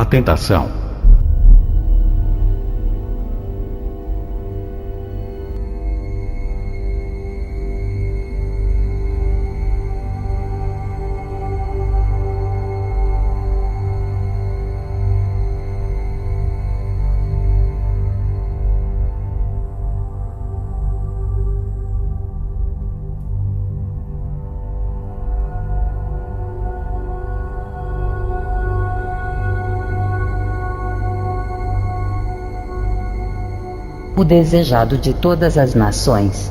A tentação. O desejado de todas as nações.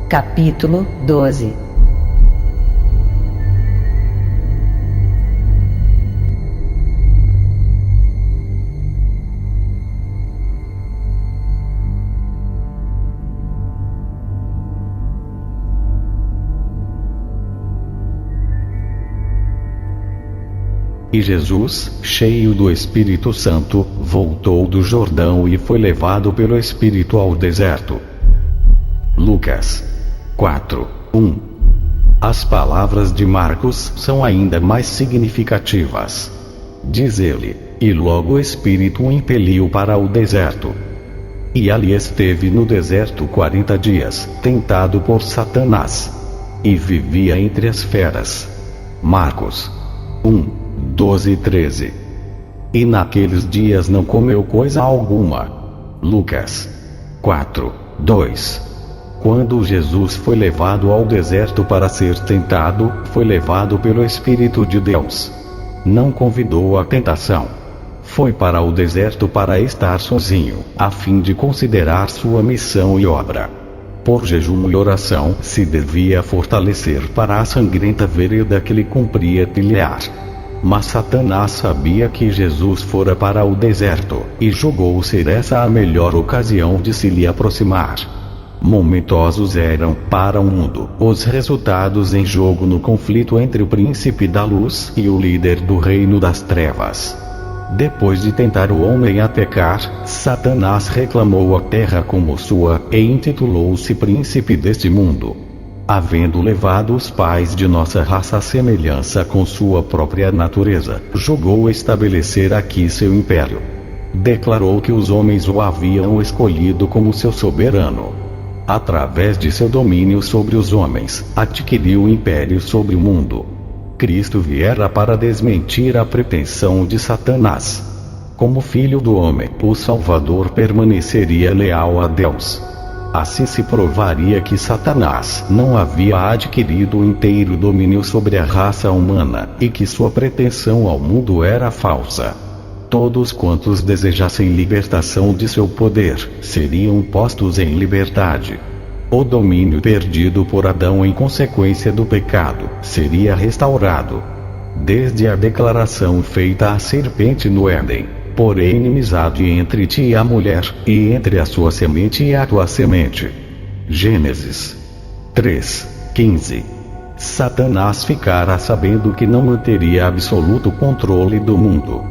Capítulo 12. E Jesus, cheio do Espírito Santo, voltou do Jordão e foi levado pelo Espírito ao deserto. Lucas 4:1. As palavras de Marcos são ainda mais significativas. Diz ele: e logo o Espírito o impeliu para o deserto. E ali esteve no deserto 40 dias, tentado por Satanás. E vivia entre as feras. Marcos 1:12-13. E naqueles dias não comeu coisa alguma. Lucas 4:2. Quando Jesus foi levado ao deserto para ser tentado, foi levado pelo Espírito de Deus. Não convidou a tentação. Foi para o deserto para estar sozinho, a fim de considerar sua missão e obra. Por jejum e oração se devia fortalecer para a sangrenta vereda que lhe cumpria trilhar. Mas Satanás sabia que Jesus fora para o deserto, e julgou ser essa a melhor ocasião de se lhe aproximar. Momentosos eram, para o mundo, os resultados em jogo no conflito entre o príncipe da luz e o líder do reino das trevas. Depois de tentar o homem a pecar, Satanás reclamou a terra como sua, e intitulou-se príncipe deste mundo. Havendo levado os pais de nossa raça à semelhança com sua própria natureza, julgou estabelecer aqui seu império. Declarou que os homens o haviam escolhido como seu soberano. Através de seu domínio sobre os homens, adquiriu o império sobre o mundo. Cristo viera para desmentir a pretensão de Satanás. Como filho do homem, o Salvador permaneceria leal a Deus. Assim se provaria que Satanás não havia adquirido o inteiro domínio sobre a raça humana, e que sua pretensão ao mundo era falsa. Todos quantos desejassem libertação de seu poder, seriam postos em liberdade. O domínio perdido por Adão em consequência do pecado, seria restaurado. Desde a declaração feita à serpente no Éden: porém inimizade entre ti e a mulher, e entre a sua semente e a tua semente. Gênesis 3:15. Satanás ficara sabendo que não manteria absoluto controle do mundo.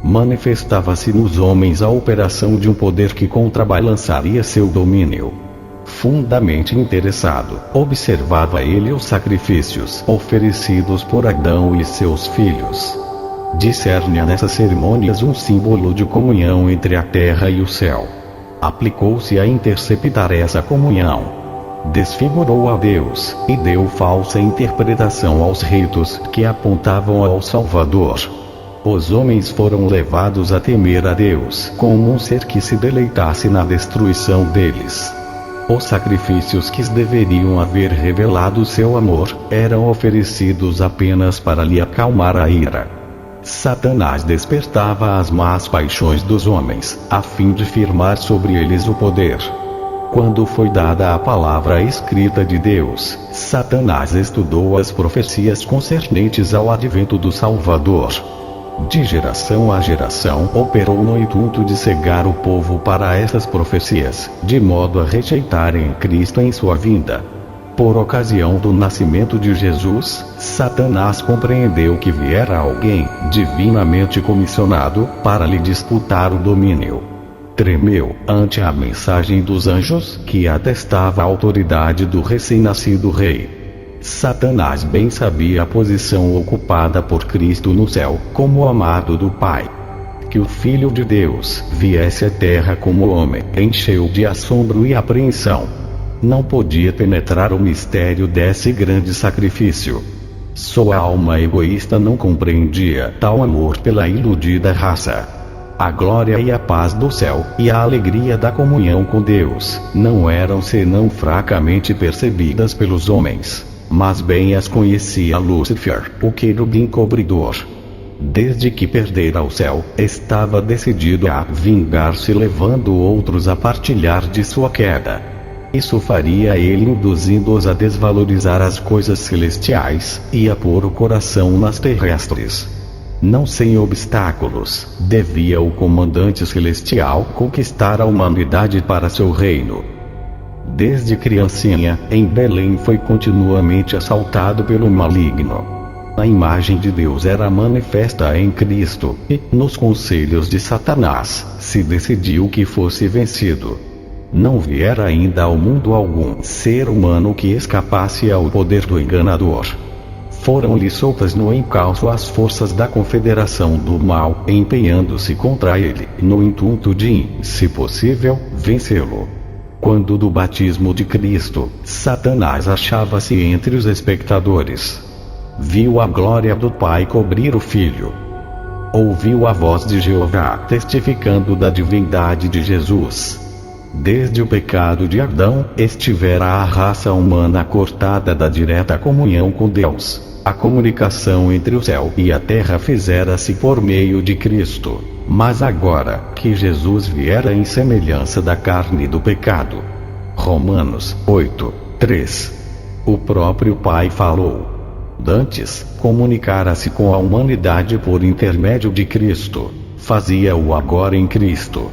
Manifestava-se nos homens a operação de um poder que contrabalançaria seu domínio. Fundamente interessado, observava ele os sacrifícios oferecidos por Adão e seus filhos. Discerne nessas cerimônias um símbolo de comunhão entre a terra e o céu. Aplicou-se a interceptar essa comunhão. Desfigurou a Deus, e deu falsa interpretação aos ritos que apontavam ao Salvador. Os homens foram levados a temer a Deus como um ser que se deleitasse na destruição deles. Os sacrifícios que deveriam haver revelado seu amor, eram oferecidos apenas para lhe acalmar a ira. Satanás despertava as más paixões dos homens, a fim de firmar sobre eles o poder. Quando foi dada a palavra escrita de Deus, Satanás estudou as profecias concernentes ao advento do Salvador. De geração a geração operou no intuito de cegar o povo para essas profecias, de modo a rejeitarem Cristo em sua vinda. Por ocasião do nascimento de Jesus, Satanás compreendeu que viera alguém, divinamente comissionado, para lhe disputar o domínio. Tremeu ante a mensagem dos anjos, que atestava a autoridade do recém-nascido rei. Satanás bem sabia a posição ocupada por Cristo no céu, como amado do Pai. Que o Filho de Deus viesse à terra como homem encheu de assombro e apreensão. Não podia penetrar o mistério desse grande sacrifício. Sua alma egoísta não compreendia tal amor pela iludida raça. A glória e a paz do céu, e a alegria da comunhão com Deus, não eram senão fracamente percebidas pelos homens, mas bem as conhecia Lúcifer, o querubim cobridor. Desde que perdera o céu, estava decidido a vingar-se, levando outros a partilhar de sua queda. Isso faria ele, induzindo-os a desvalorizar as coisas celestiais, e a pôr o coração nas terrestres. Não sem obstáculos, devia o comandante celestial conquistar a humanidade para seu reino. Desde criancinha, em Belém foi continuamente assaltado pelo maligno. A imagem de Deus era manifesta em Cristo, e, nos conselhos de Satanás, se decidiu que fosse vencido. Não viera ainda ao mundo algum ser humano que escapasse ao poder do enganador. Foram-lhe soltas no encalço as forças da confederação do mal, empenhando-se contra ele, no intuito de, se possível, vencê-lo. Quando do batismo de Cristo, Satanás achava-se entre os espectadores. Viu a glória do Pai cobrir o Filho. Ouviu a voz de Jeová testificando da divindade de Jesus. Desde o pecado de Adão, estivera a raça humana cortada da direta comunhão com Deus. A comunicação entre o céu e a terra fizera-se por meio de Cristo. Mas agora, que Jesus viera em semelhança da carne do pecado. Romanos 8:3. O próprio Pai falou. Dantes, comunicara-se com a humanidade por intermédio de Cristo. Fazia-o agora em Cristo.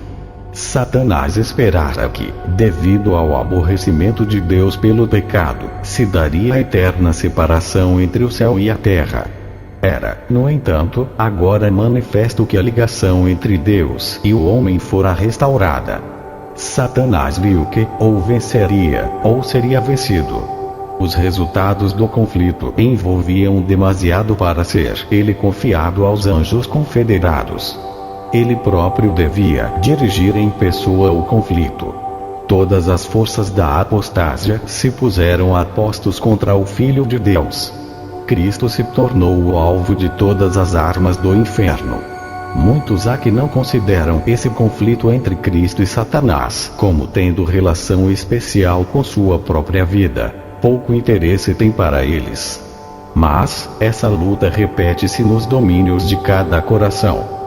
Satanás esperara que, devido ao aborrecimento de Deus pelo pecado, se daria a eterna separação entre o céu e a terra. Era, no entanto, agora manifesto que a ligação entre Deus e o homem fora restaurada. Satanás viu que, ou venceria, ou seria vencido. Os resultados do conflito envolviam demasiado para ser ele confiado aos anjos confederados. Ele próprio devia dirigir em pessoa o conflito. Todas as forças da apostásia se puseram a postos contra o Filho de Deus. Cristo se tornou o alvo de todas as armas do inferno. Muitos há que não consideram esse conflito entre Cristo e Satanás como tendo relação especial com sua própria vida. Pouco interesse tem para eles. Mas, essa luta repete-se nos domínios de cada coração.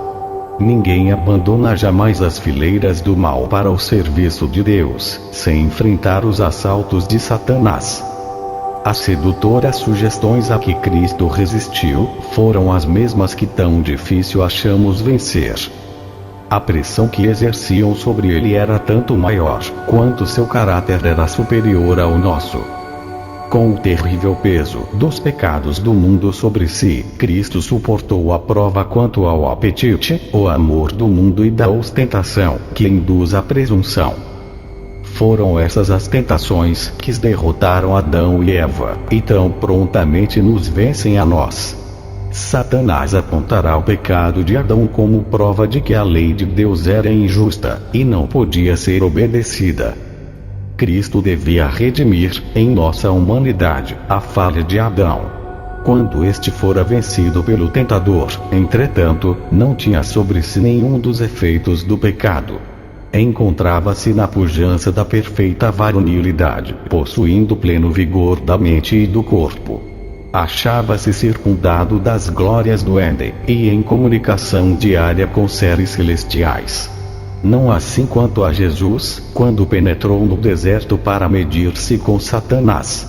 Ninguém abandona jamais as fileiras do mal para o serviço de Deus, sem enfrentar os assaltos de Satanás. As sedutoras sugestões a que Cristo resistiu, foram as mesmas que tão difícil achamos vencer. A pressão que exerciam sobre ele era tanto maior, quanto seu caráter era superior ao nosso. Com o terrível peso dos pecados do mundo sobre si, Cristo suportou a prova quanto ao apetite, o amor do mundo e da ostentação, que induz à presunção. Foram essas as tentações que derrotaram Adão e Eva, e tão prontamente nos vencem a nós. Satanás apontará o pecado de Adão como prova de que a lei de Deus era injusta, e não podia ser obedecida. Cristo devia redimir, em nossa humanidade, a falha de Adão. Quando este fora vencido pelo tentador, entretanto, não tinha sobre si nenhum dos efeitos do pecado. Encontrava-se na pujança da perfeita varonilidade, possuindo pleno vigor da mente e do corpo. Achava-se circundado das glórias do Éden, e em comunicação diária com seres celestiais. Não assim quanto a Jesus, quando penetrou no deserto para medir-se com Satanás.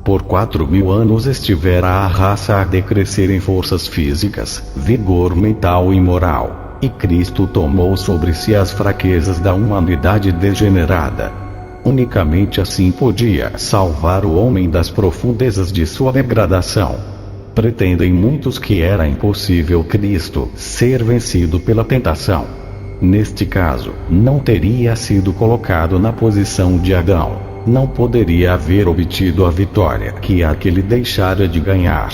Por 4.000 anos estivera a raça a decrescer em forças físicas, vigor mental e moral, e Cristo tomou sobre si as fraquezas da humanidade degenerada. Unicamente assim podia salvar o homem das profundezas de sua degradação. Pretendem muitos que era impossível Cristo ser vencido pela tentação. Neste caso, não teria sido colocado na posição de Adão. Não poderia haver obtido a vitória que aquele deixara de ganhar.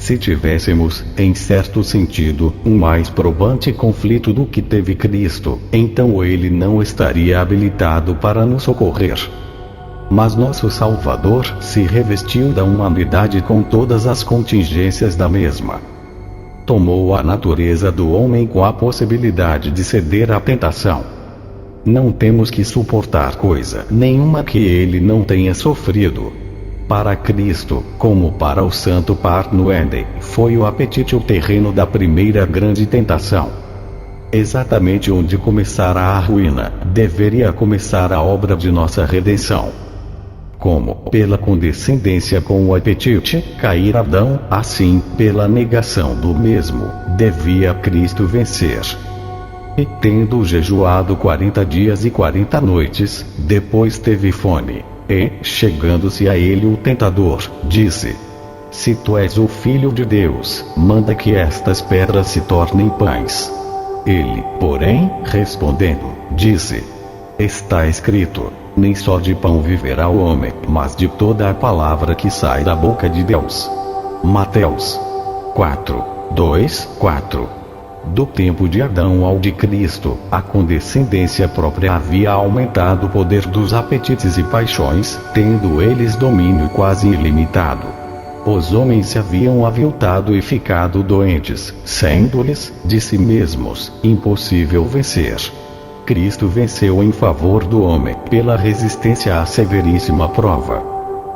Se tivéssemos, em certo sentido, um mais probante conflito do que teve Cristo, então ele não estaria habilitado para nos socorrer. Mas nosso Salvador se revestiu da humanidade com todas as contingências da mesma. Tomou a natureza do homem com a possibilidade de ceder à tentação. Não temos que suportar coisa nenhuma que ele não tenha sofrido. Para Cristo, como para o Santo Par no Éden, foi o apetite o terreno da primeira grande tentação. Exatamente onde começara a ruína, deveria começar a obra de nossa redenção. Como, pela condescendência com o apetite, caíra Adão, assim, pela negação do mesmo, devia Cristo vencer. E tendo jejuado 40 dias e 40 noites, depois teve fome. E, chegando-se a ele o tentador, disse: Se tu és o Filho de Deus, manda que estas pedras se tornem pães. Ele, porém, respondendo, disse: Está escrito: nem só de pão viverá o homem, mas de toda a palavra que sai da boca de Deus. Mateus 4:2-4. Do tempo de Adão ao de Cristo, a condescendência própria havia aumentado o poder dos apetites e paixões, tendo eles domínio quase ilimitado. Os homens se haviam aviltado e ficado doentes, sendo-lhes, de si mesmos, impossível vencer. Cristo venceu em favor do homem, pela resistência à severíssima prova.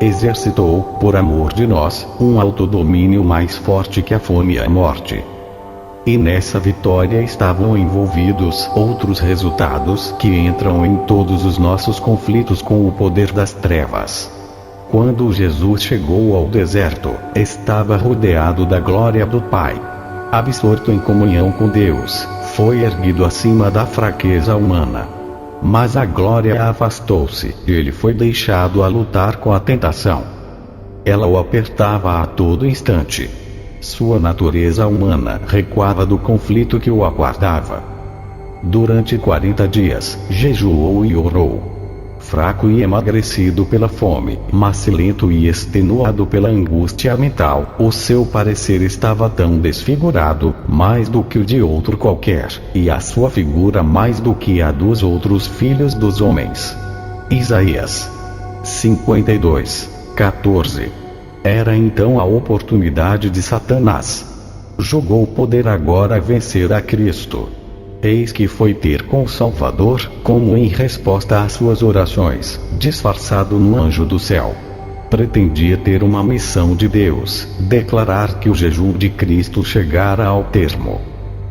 Exercitou, por amor de nós, um autodomínio mais forte que a fome e a morte. E nessa vitória estavam envolvidos outros resultados que entram em todos os nossos conflitos com o poder das trevas. Quando Jesus chegou ao deserto, estava rodeado da glória do Pai. Absorto em comunhão com Deus, foi erguido acima da fraqueza humana. Mas a glória afastou-se, e ele foi deixado a lutar com a tentação. Ela o apertava a todo instante. Sua natureza humana recuava do conflito que o aguardava. Durante 40 dias, jejuou e orou. Fraco e emagrecido pela fome, macilento e extenuado pela angústia mental, o seu parecer estava tão desfigurado, mais do que o de outro qualquer, e a sua figura mais do que a dos outros filhos dos homens. Isaías 52:14. Era então a oportunidade de Satanás. Jogou o poder agora a vencer a Cristo. Eis que foi ter com o Salvador, como em resposta às suas orações, disfarçado no anjo do céu. Pretendia ter uma missão de Deus, declarar que o jejum de Cristo chegara ao termo.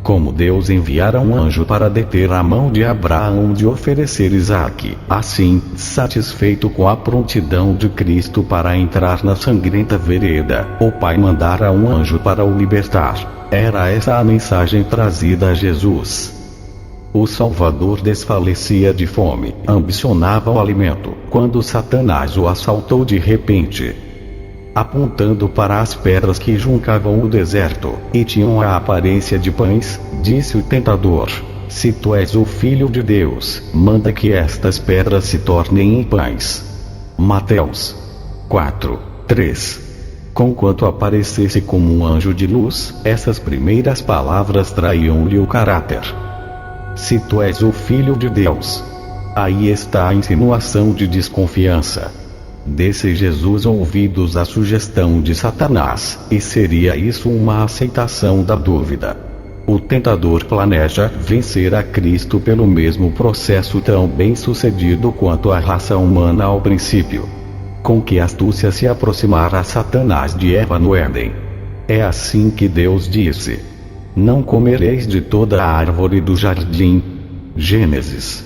Como Deus enviara um anjo para deter a mão de Abraão de oferecer Isaque, assim, satisfeito com a prontidão de Cristo para entrar na sangrenta vereda, o Pai mandara um anjo para o libertar. Era essa a mensagem trazida a Jesus. O Salvador desfalecia de fome, ambicionava o alimento, quando Satanás o assaltou de repente. Apontando para as pedras que juncavam o deserto, e tinham a aparência de pães, disse o tentador: Se tu és o Filho de Deus, manda que estas pedras se tornem em pães. Mateus 4:3. Conquanto aparecesse como um anjo de luz, essas primeiras palavras traíam-lhe o caráter. Se tu és o Filho de Deus. Aí está a insinuação de desconfiança. Desse Jesus ouvidos à sugestão de Satanás, e seria isso uma aceitação da dúvida. O tentador planeja vencer a Cristo pelo mesmo processo tão bem sucedido quanto a raça humana ao princípio. Com que astúcia se aproximara Satanás de Eva no Éden. É assim que Deus disse: Não comereis de toda a árvore do jardim. Gênesis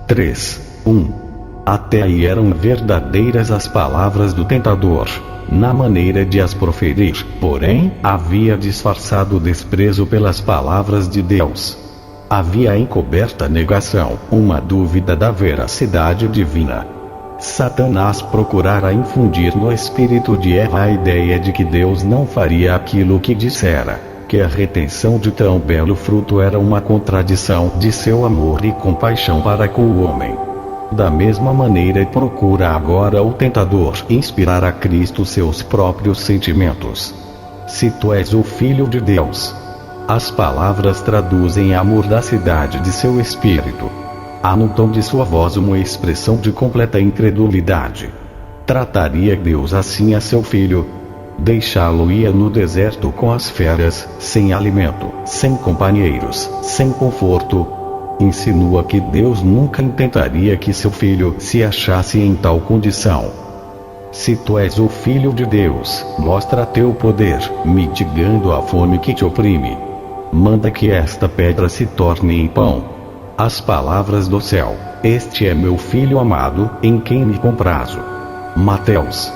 3:1. Até aí eram verdadeiras as palavras do tentador, na maneira de as proferir, porém, havia disfarçado o desprezo pelas palavras de Deus. Havia encoberta negação, uma dúvida da veracidade divina. Satanás procurara infundir no espírito de Eva a ideia de que Deus não faria aquilo que dissera, que a retenção de tão belo fruto era uma contradição de seu amor e compaixão para com o homem. Da mesma maneira procura agora o tentador inspirar a Cristo seus próprios sentimentos. se tu és o Filho de Deus. As palavras traduzem a mordacidade de seu espírito. Há no tom de sua voz uma expressão de completa incredulidade. Trataria Deus assim a seu filho? Deixá-lo-ia no deserto com as feras, sem alimento, sem companheiros, sem conforto? Insinua que Deus nunca intentaria que seu filho se achasse em tal condição. Se tu és o Filho de Deus, mostra teu poder, mitigando a fome que te oprime. Manda que esta pedra se torne em pão. As palavras do céu: este é meu Filho amado, em quem me comprazo. Mateus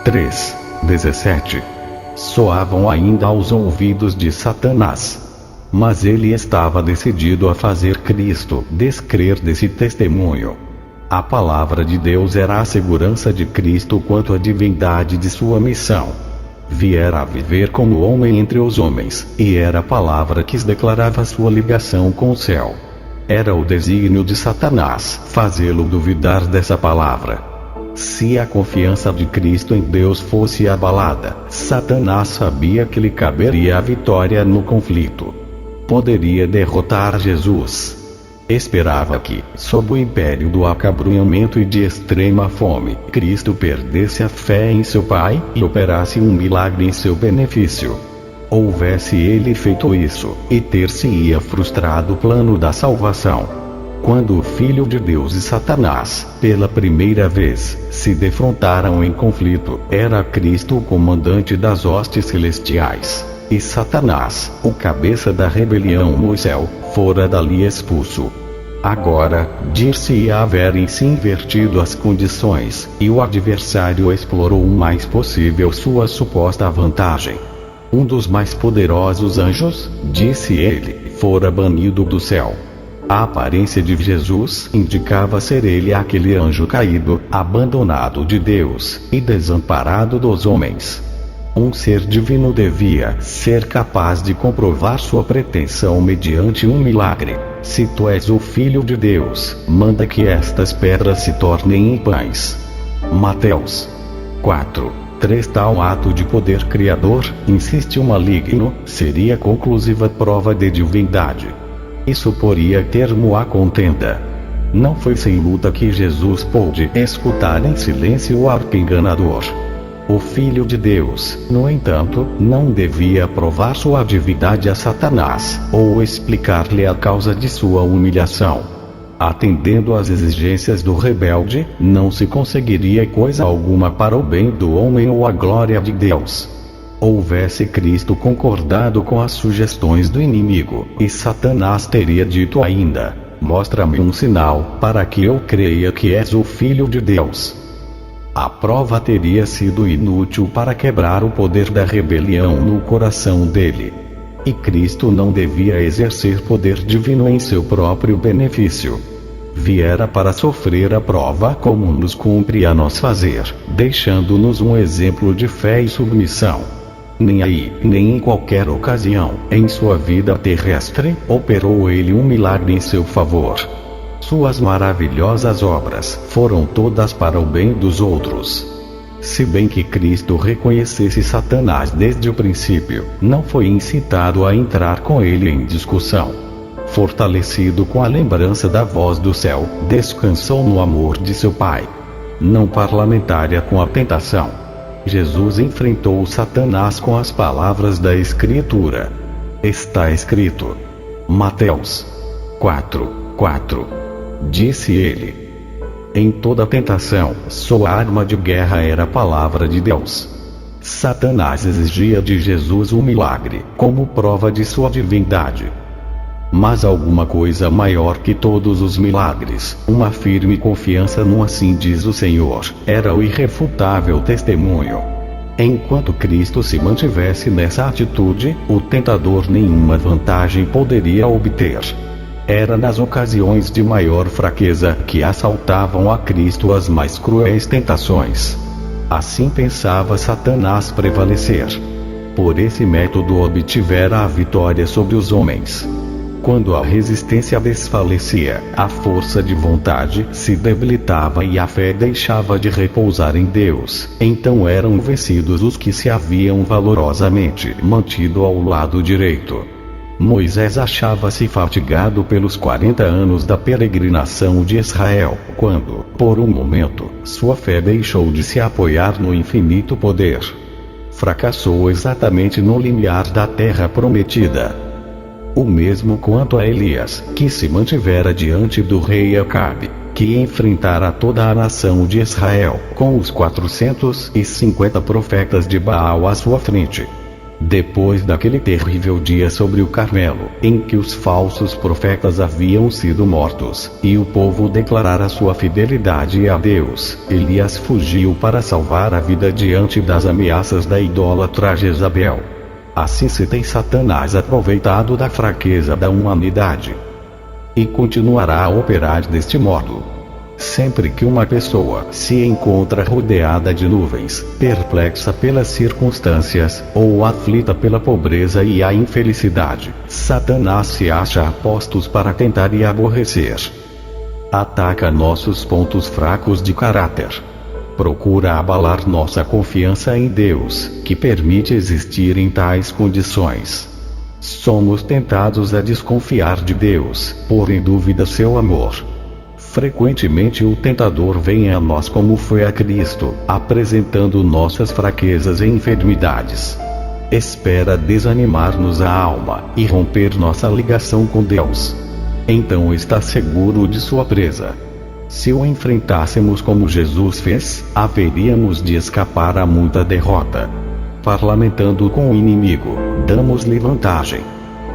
3:17. Soavam ainda aos ouvidos de Satanás. Mas ele estava decidido a fazer Cristo descrer desse testemunho. A palavra de Deus era a segurança de Cristo quanto à divindade de sua missão. Viera a viver como homem entre os homens, e era a palavra que declarava sua ligação com o céu. Era o desígnio de Satanás fazê-lo duvidar dessa palavra. Se a confiança de Cristo em Deus fosse abalada, Satanás sabia que lhe caberia a vitória no conflito. Poderia derrotar Jesus. Esperava que, sob o império do acabrunhamento e de extrema fome, Cristo perdesse a fé em seu Pai e operasse um milagre em seu benefício. Houvesse ele feito isso, e ter-se-ia frustrado o plano da salvação. Quando o Filho de Deus e Satanás, pela primeira vez, se defrontaram em conflito, era Cristo o comandante das hostes celestiais. E Satanás, o cabeça da rebelião no céu, fora dali expulso. Agora, dir-se-ia haverem se invertido as condições, e o adversário explorou o mais possível sua suposta vantagem. Um dos mais poderosos anjos, disse ele, fora banido do céu. A aparência de Jesus indicava ser ele aquele anjo caído, abandonado de Deus, e desamparado dos homens. Um ser divino devia ser capaz de comprovar sua pretensão mediante um milagre. Se tu és o Filho de Deus, manda que estas pedras se tornem em pães. Mateus 4:3. Tal ato de poder criador, insiste o maligno, seria conclusiva prova de divindade. Isso poria termo à contenda. Não foi sem luta que Jesus pôde escutar em silêncio o arco-enganador. O Filho de Deus, no entanto, não devia provar sua divindade a Satanás, ou explicar-lhe a causa de sua humilhação. Atendendo às exigências do rebelde, não se conseguiria coisa alguma para o bem do homem ou a glória de Deus. Houvesse Cristo concordado com as sugestões do inimigo, e Satanás teria dito ainda: mostra-me um sinal, para que eu creia que és o Filho de Deus. A prova teria sido inútil para quebrar o poder da rebelião no coração dele. E Cristo não devia exercer poder divino em seu próprio benefício. Viera para sofrer a prova como nos cumpre a nós fazer, deixando-nos um exemplo de fé e submissão. Nem aí, nem em qualquer ocasião, em sua vida terrestre, operou ele um milagre em seu favor. Suas maravilhosas obras foram todas para o bem dos outros. Se bem que Cristo reconhecesse Satanás desde o princípio, não foi incitado a entrar com ele em discussão. Fortalecido com a lembrança da voz do céu, descansou no amor de seu Pai. Não parlamentária com a tentação. Jesus enfrentou Satanás com as palavras da Escritura. Está escrito. Mateus 4:4. Disse ele. Em toda tentação, sua arma de guerra era a palavra de Deus. Satanás exigia de Jesus um milagre, como prova de sua divindade. Mas alguma coisa maior que todos os milagres, uma firme confiança no assim diz o Senhor, era o irrefutável testemunho. Enquanto Cristo se mantivesse nessa atitude, o tentador nenhuma vantagem poderia obter. Era nas ocasiões de maior fraqueza que assaltavam a Cristo as mais cruéis tentações. Assim pensava Satanás prevalecer. Por esse método obtivera a vitória sobre os homens. Quando a resistência desfalecia, a força de vontade se debilitava e a fé deixava de repousar em Deus, então eram vencidos os que se haviam valorosamente mantido ao lado direito. Moisés achava-se fatigado pelos 40 anos da peregrinação de Israel, quando, por um momento, sua fé deixou de se apoiar no infinito poder. Fracassou exatamente no limiar da terra prometida. O mesmo quanto a Elias, que se mantivera diante do rei Acabe, que enfrentara toda a nação de Israel, com os 450 profetas de Baal à sua frente. Depois daquele terrível dia sobre o Carmelo, em que os falsos profetas haviam sido mortos, e o povo declarara sua fidelidade a Deus, Elias fugiu para salvar a vida diante das ameaças da idólatra Jezabel. Assim se tem Satanás aproveitado da fraqueza da humanidade. E continuará a operar deste modo. Sempre que uma pessoa se encontra rodeada de nuvens, perplexa pelas circunstâncias, ou aflita pela pobreza e a infelicidade, Satanás se acha a postos para tentar e aborrecer. Ataca nossos pontos fracos de caráter. Procura abalar nossa confiança em Deus, que permite existir em tais condições. Somos tentados a desconfiar de Deus, pôr em dúvida seu amor. Frequentemente o tentador vem a nós como foi a Cristo, apresentando nossas fraquezas e enfermidades. Espera desanimar-nos a alma e romper nossa ligação com Deus. Então está seguro de sua presa. Se o enfrentássemos como Jesus fez, haveríamos de escapar a muita derrota. Parlamentando com o inimigo, damos-lhe vantagem.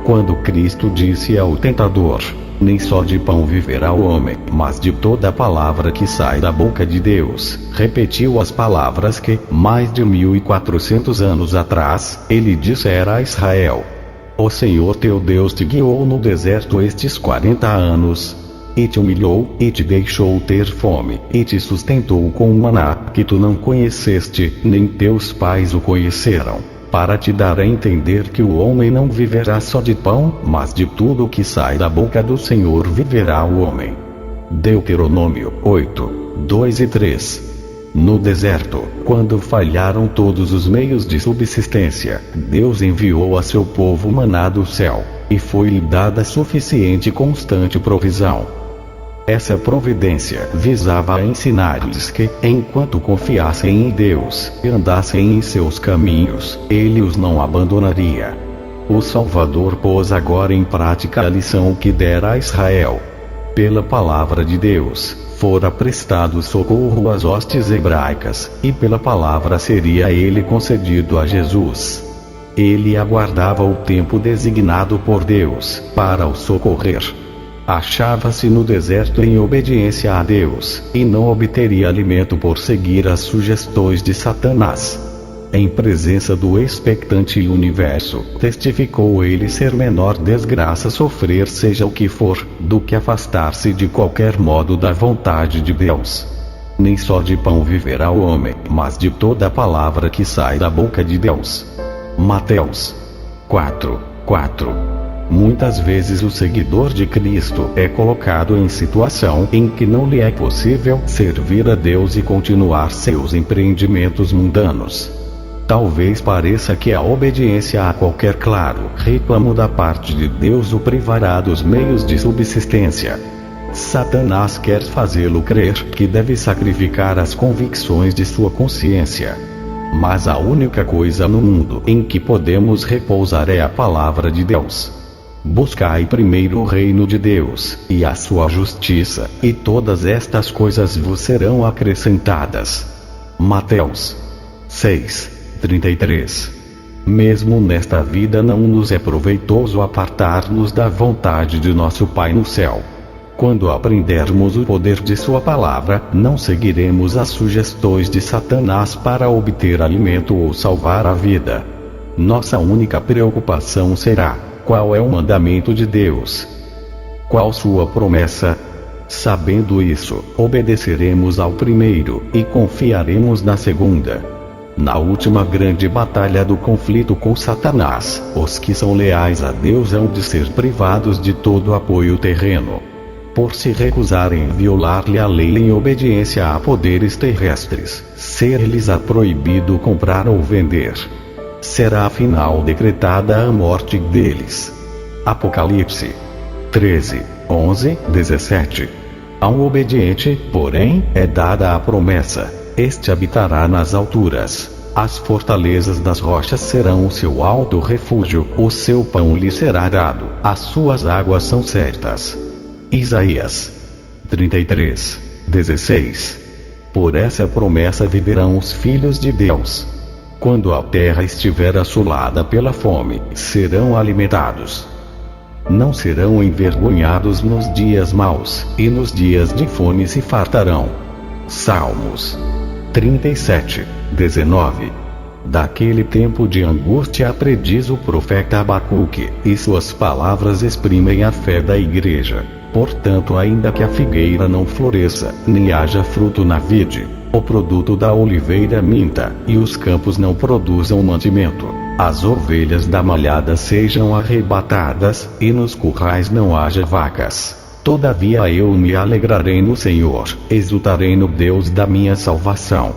Quando Cristo disse ao tentador: nem só de pão viverá o homem, mas de toda a palavra que sai da boca de Deus, repetiu as palavras que, mais de 1400 anos atrás, ele dissera a Israel: o Senhor teu Deus te guiou no deserto estes 40 anos, e te humilhou, e te deixou ter fome, e te sustentou com o maná, que tu não conheceste, nem teus pais o conheceram, para te dar a entender que o homem não viverá só de pão, mas de tudo que sai da boca do Senhor viverá o homem. Deuteronômio 8, 2 e 3. No deserto, quando falharam todos os meios de subsistência, Deus enviou a seu povo maná do céu, e foi-lhe dada suficiente e constante provisão. Essa providência visava a ensinar-lhes que, enquanto confiassem em Deus e andassem em seus caminhos, Ele os não abandonaria. O Salvador pôs agora em prática a lição que dera a Israel. Pela palavra de Deus, fora prestado socorro às hostes hebraicas, e pela palavra seria a ele concedido a Jesus. Ele aguardava o tempo designado por Deus para o socorrer. Achava-se no deserto em obediência a Deus, e não obteria alimento por seguir as sugestões de Satanás. Em presença do expectante universo, testificou ele ser menor desgraça sofrer seja o que for, do que afastar-se de qualquer modo da vontade de Deus. Nem só de pão viverá o homem, mas de toda a palavra que sai da boca de Deus. Mateus 4:4. Muitas vezes o seguidor de Cristo é colocado em situação em que não lhe é possível servir a Deus e continuar seus empreendimentos mundanos. Talvez pareça que a obediência a qualquer claro reclamo da parte de Deus o privará dos meios de subsistência. Satanás quer fazê-lo crer que deve sacrificar as convicções de sua consciência. Mas a única coisa no mundo em que podemos repousar é a palavra de Deus. Buscai primeiro o reino de Deus, e a sua justiça, e todas estas coisas vos serão acrescentadas. Mateus 6:33. Mesmo nesta vida não nos é proveitoso apartar-nos da vontade de nosso Pai no céu. Quando aprendermos o poder de sua palavra, não seguiremos as sugestões de Satanás para obter alimento ou salvar a vida. Nossa única preocupação será: qual é o mandamento de Deus? Qual sua promessa? Sabendo isso, obedeceremos ao primeiro, e confiaremos na segunda. Na última grande batalha do conflito com Satanás, os que são leais a Deus hão de ser privados de todo apoio terreno. Por se recusarem violar-lhe a lei em obediência a poderes terrestres, ser-lhes-á proibido comprar ou vender. Será afinal decretada a morte deles. Apocalipse 13, 11, 17. A um obediente, porém, é dada a promessa: este habitará nas alturas. As fortalezas das rochas serão o seu alto refúgio, o seu pão lhe será dado, as suas águas são certas. Isaías 33, 16. Por essa promessa viverão os filhos de Deus. Quando a terra estiver assolada pela fome, serão alimentados. Não serão envergonhados nos dias maus, e nos dias de fome se fartarão. Salmos 37, 19. Daquele tempo de angústia prediz o profeta Abacuque, e suas palavras exprimem a fé da igreja. Portanto, ainda que a figueira não floresça, nem haja fruto na vide, o produto da oliveira minta, e os campos não produzam mantimento, as ovelhas da malhada sejam arrebatadas, e nos currais não haja vacas, todavia eu me alegrarei no Senhor, exultarei no Deus da minha salvação.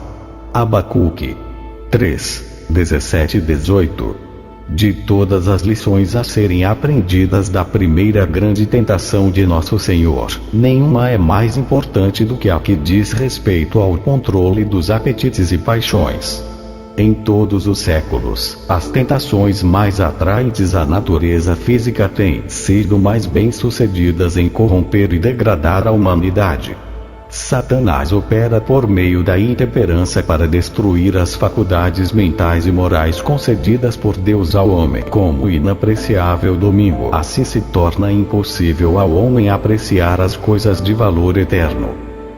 Abacuque 3, 17 e 18. De todas as lições a serem aprendidas da primeira grande tentação de Nosso Senhor, nenhuma é mais importante do que a que diz respeito ao controle dos apetites e paixões. Em todos os séculos, as tentações mais atraentes à natureza física têm sido mais bem-sucedidas em corromper e degradar a humanidade. Satanás opera por meio da intemperança para destruir as faculdades mentais e morais concedidas por Deus ao homem como inapreciável domingo. Assim se torna impossível ao homem apreciar as coisas de valor eterno.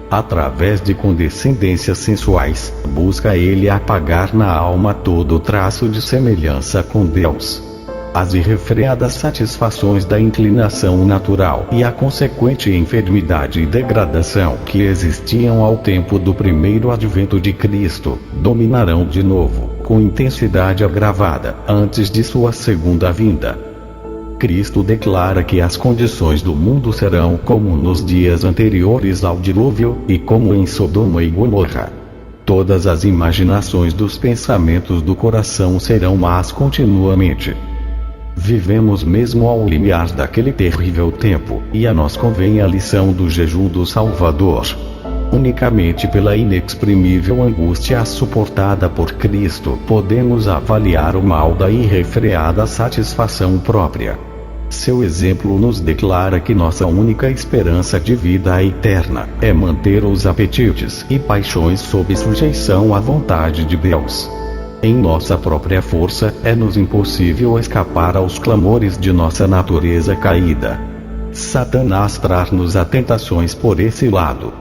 Através de condescendências sensuais, busca ele apagar na alma todo traço de semelhança com Deus. As irrefreadas satisfações da inclinação natural e a consequente enfermidade e degradação que existiam ao tempo do primeiro advento de Cristo, dominarão de novo, com intensidade agravada, antes de sua segunda vinda. Cristo declara que as condições do mundo serão como nos dias anteriores ao dilúvio, e como em Sodoma e Gomorra. Todas as imaginações dos pensamentos do coração serão más continuamente. Vivemos mesmo ao limiar daquele terrível tempo, e a nós convém a lição do jejum do Salvador. Unicamente pela inexprimível angústia suportada por Cristo podemos avaliar o mal da irrefreada satisfação própria. Seu exemplo nos declara que nossa única esperança de vida eterna é manter os apetites e paixões sob sujeição à vontade de Deus. Em nossa própria força, é-nos impossível escapar aos clamores de nossa natureza caída. Satanás traz-nos a tentações por esse lado.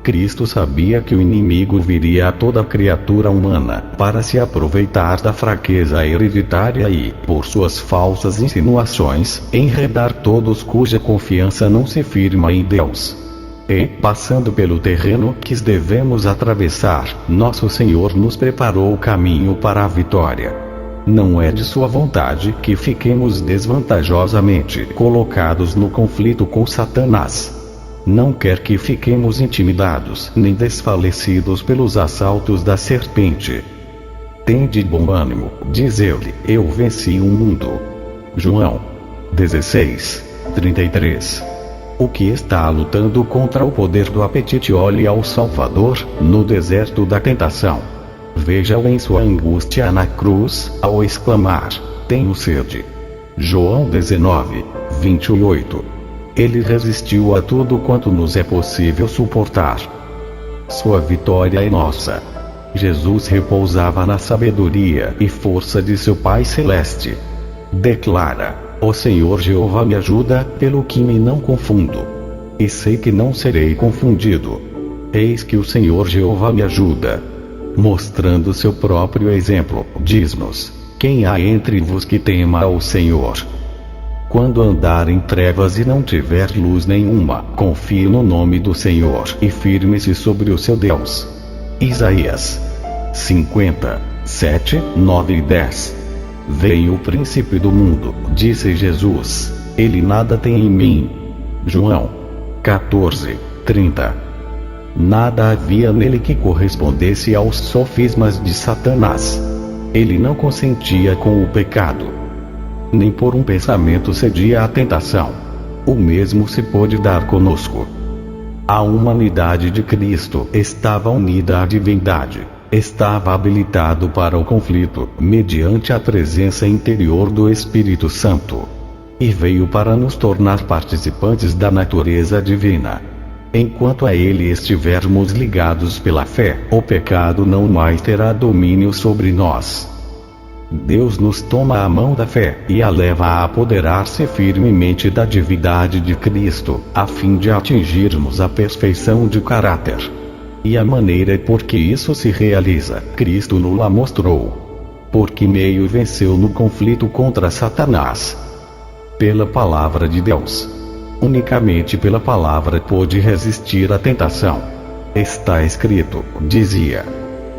Cristo sabia que o inimigo viria a toda criatura humana, para se aproveitar da fraqueza hereditária e, por suas falsas insinuações, enredar todos cuja confiança não se firma em Deus. E, passando pelo terreno que devemos atravessar, Nosso Senhor nos preparou o caminho para a vitória. Não é de sua vontade que fiquemos desvantajosamente colocados no conflito com Satanás. Não quer que fiquemos intimidados nem desfalecidos pelos assaltos da serpente. Tende bom ânimo, diz ele, eu venci o mundo. João 16, 33. O que está lutando contra o poder do apetite olhe ao Salvador, no deserto da tentação. Veja-o em sua angústia na cruz, ao exclamar, tenho sede. João 19, 28. Ele resistiu a tudo quanto nos é possível suportar. Sua vitória é nossa. Jesus repousava na sabedoria e força de seu Pai Celeste. Declara: o Senhor Jeová me ajuda, pelo que me não confundo. E sei que não serei confundido. Eis que o Senhor Jeová me ajuda. Mostrando seu próprio exemplo, diz-nos: quem há entre vos que tema ao Senhor? Quando andar em trevas e não tiver luz nenhuma, confie no nome do Senhor e firme-se sobre o seu Deus. Isaías 50, 7, 9 e 10. Veio o príncipe do mundo, disse Jesus, ele nada tem em mim. João 14, 30. Nada havia nele que correspondesse aos sofismas de Satanás. Ele não consentia com o pecado. Nem por um pensamento cedia à tentação. O mesmo se pôde dar conosco. A humanidade de Cristo estava unida à divindade. Estava habilitado para o conflito, mediante a presença interior do Espírito Santo. E veio para nos tornar participantes da natureza divina. Enquanto a ele estivermos ligados pela fé, o pecado não mais terá domínio sobre nós. Deus nos toma a mão da fé e a leva a apoderar-se firmemente da divindade de Cristo, a fim de atingirmos a perfeição de caráter. E a maneira por que isso se realiza, Cristo nos-la mostrou. Por que meio venceu no conflito contra Satanás? Pela palavra de Deus. Unicamente pela palavra pôde resistir à tentação. Está escrito, dizia.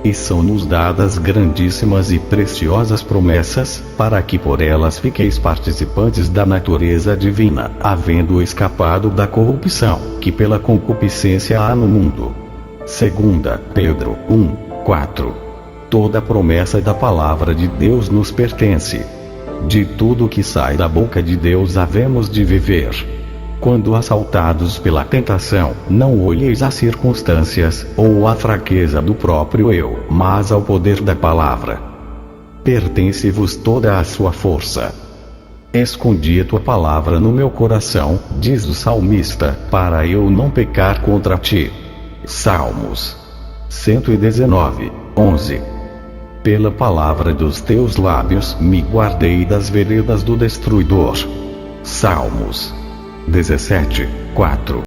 E são-nos dadas grandíssimas e preciosas promessas, para que por elas fiqueis participantes da natureza divina, havendo escapado da corrupção, que pela concupiscência há no mundo. 2 Pedro 1, 4. Toda promessa da palavra de Deus nos pertence. De tudo que sai da boca de Deus havemos de viver. Quando assaltados pela tentação, não olheis as circunstâncias, ou a fraqueza do próprio eu, mas ao poder da palavra. Pertence-vos toda a sua força. Escondi a tua palavra no meu coração, diz o salmista, para eu não pecar contra ti. Salmos 119, 11. Pela palavra dos teus lábios, me guardei das veredas do destruidor. Salmos 17, 4.